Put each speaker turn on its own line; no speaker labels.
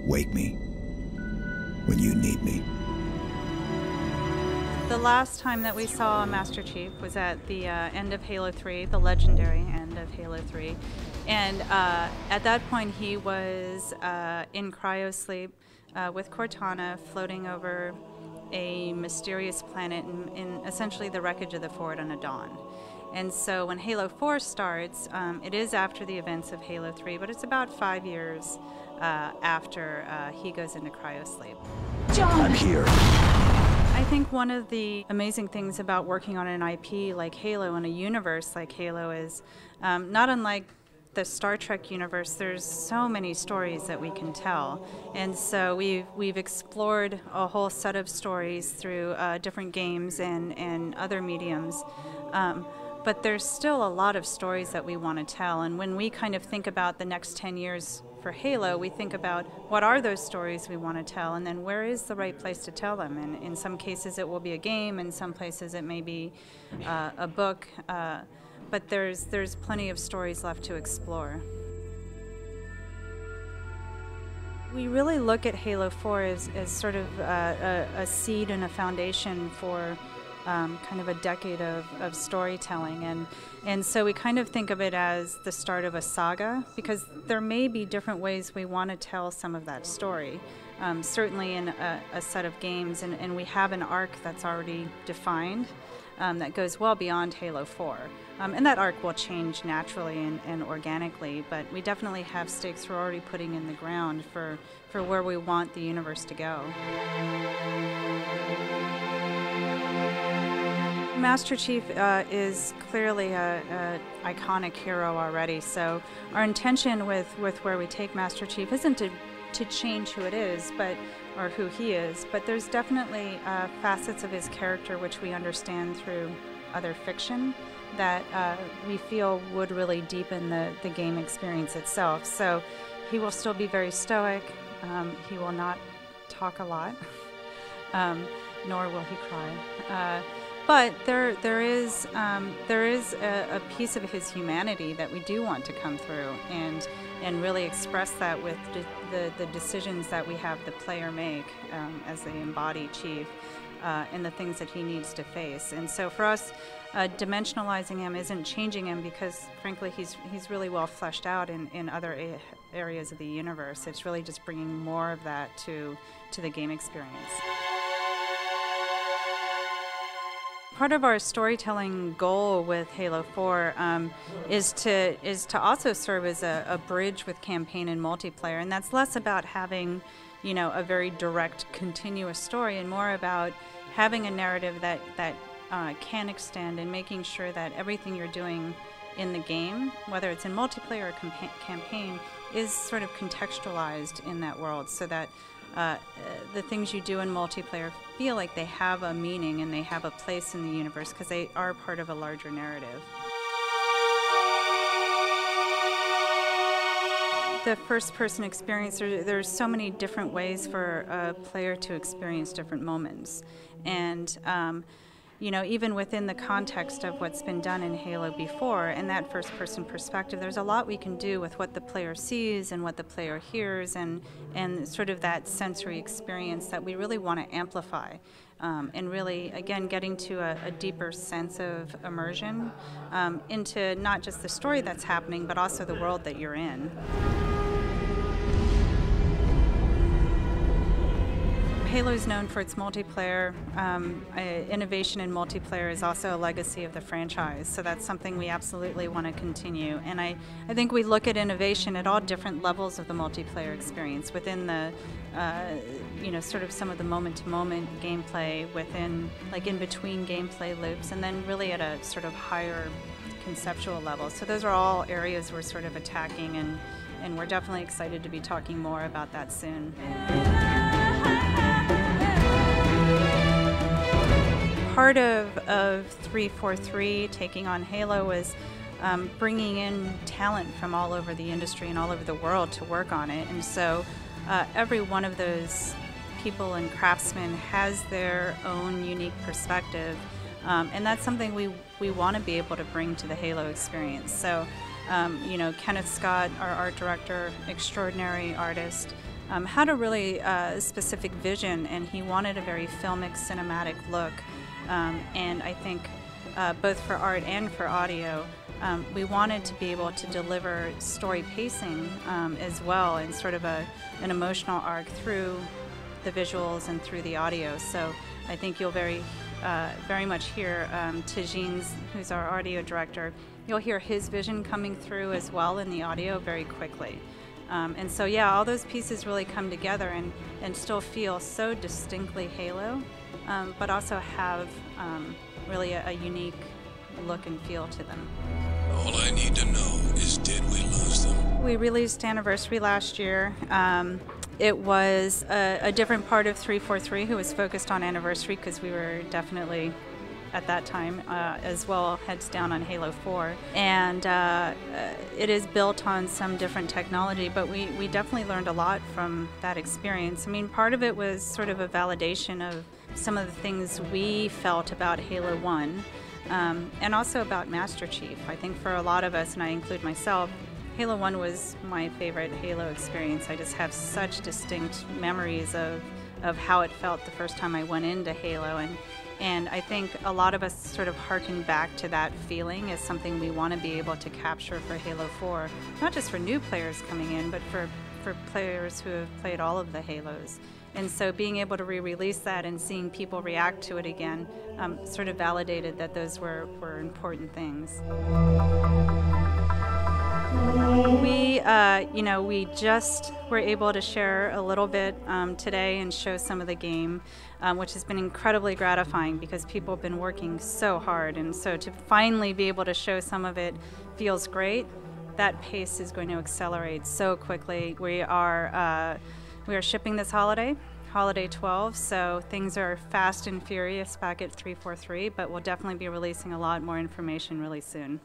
Wake me when you need me.
The last time that we saw Master Chief was at the end of Halo 3, the legendary end of Halo 3. And at that point he was in cryosleep with Cortana, floating over a mysterious planet in essentially the wreckage of the Forward Unto Dawn. And so when Halo 4 starts, it is after the events of Halo 3, but it's about 5 years after he goes into cryosleep.
John!
I'm here.
I think one of the amazing things about working on an IP like Halo and a universe like Halo is not unlike the Star Trek universe, there's so many stories that we can tell. And so we've explored a whole set of stories through different games and other mediums. But there's still a lot of stories that we want to tell. And when we kind of think about the next 10 years for Halo, we think about what are those stories we want to tell, and then where is the right place to tell them. And in some cases it will be a game, in some places it may be a book, but there's plenty of stories left to explore. We really look at Halo 4 as sort of a seed and a foundation for kind of a decade of storytelling, and so we kind of think of it as the start of a saga, because there may be different ways we want to tell some of that story. Certainly in a set of games, and we have an arc that's already defined that goes well beyond Halo 4. And that arc will change naturally and organically, but we definitely have stakes we're already putting in the ground for where we want the universe to go. Master Chief is clearly an iconic hero already, so our intention with where we take Master Chief isn't to change who it is, or who he is, but there's definitely facets of his character which we understand through other fiction that we feel would really deepen the game experience itself. So he will still be very stoic, he will not talk a lot, nor will he cry. But there is a piece of his humanity that we do want to come through and really express that with the decisions that we have the player make as they embody Chief and the things that he needs to face. And so for us, dimensionalizing him isn't changing him, because frankly he's really well fleshed out in other areas of the universe. It's really just bringing more of that to the game experience. Part of our storytelling goal with Halo 4 is to also serve as a bridge with campaign and multiplayer, and that's less about having, a very direct, continuous story, and more about having a narrative that can extend, and making sure that everything you're doing in the game, whether it's in multiplayer or campaign, is sort of contextualized in that world, so that the things you do in multiplayer feel like they have a meaning and they have a place in the universe, because they are part of a larger narrative. The first-person experience, there's so many different ways for a player to experience different moments. And even within the context of what's been done in Halo before, and that first-person perspective, there's a lot we can do with what the player sees and what the player hears, and sort of that sensory experience that we really want to amplify, and really, again, getting to a deeper sense of immersion into not just the story that's happening, but also the world that you're in. Halo is known for its multiplayer. Innovation in multiplayer is also a legacy of the franchise, so that's something we absolutely want to continue. And I think we look at innovation at all different levels of the multiplayer experience, within the, sort of some of the moment-to-moment gameplay, within, like, in between gameplay loops, and then really at a sort of higher conceptual level. So those are all areas we're sort of attacking, and we're definitely excited to be talking more about that soon. Part of 343 taking on Halo was bringing in talent from all over the industry and all over the world to work on it. And so every one of those people and craftsmen has their own unique perspective. And that's something we want to be able to bring to the Halo experience. So, Kenneth Scott, our art director, extraordinary artist, had a really specific vision, and he wanted a very filmic, cinematic look. And I think both for art and for audio, we wanted to be able to deliver story pacing as well, and sort of an emotional arc through the visuals and through the audio. So I think you'll very much hear Tijin's, who's our audio director, you'll hear his vision coming through as well in the audio very quickly. And so yeah, all those pieces really come together and still feel so distinctly Halo, but also have really a unique look and feel to them.
All I need to know is, did we lose them?
We released Anniversary last year. It was a different part of 343 who was focused on Anniversary, because we were definitely, at that time, as well, heads down on Halo 4. And it is built on some different technology, but we definitely learned a lot from that experience. I mean, part of it was sort of a validation of some of the things we felt about Halo 1, and also about Master Chief. I think for a lot of us, and I include myself, Halo 1 was my favorite Halo experience. I just have such distinct memories of how it felt the first time I went into Halo, and I think a lot of us sort of harken back to that feeling as something we want to be able to capture for Halo 4, not just for new players coming in, but for players who have played all of the Halos. And so being able to re-release that and seeing people react to it again sort of validated that those were important things. We just were able to share a little bit today and show some of the game, which has been incredibly gratifying because people have been working so hard, and so to finally be able to show some of it feels great. That pace is going to accelerate so quickly. We are shipping this holiday 12, so things are fast and furious back at 343, but we'll definitely be releasing a lot more information really soon.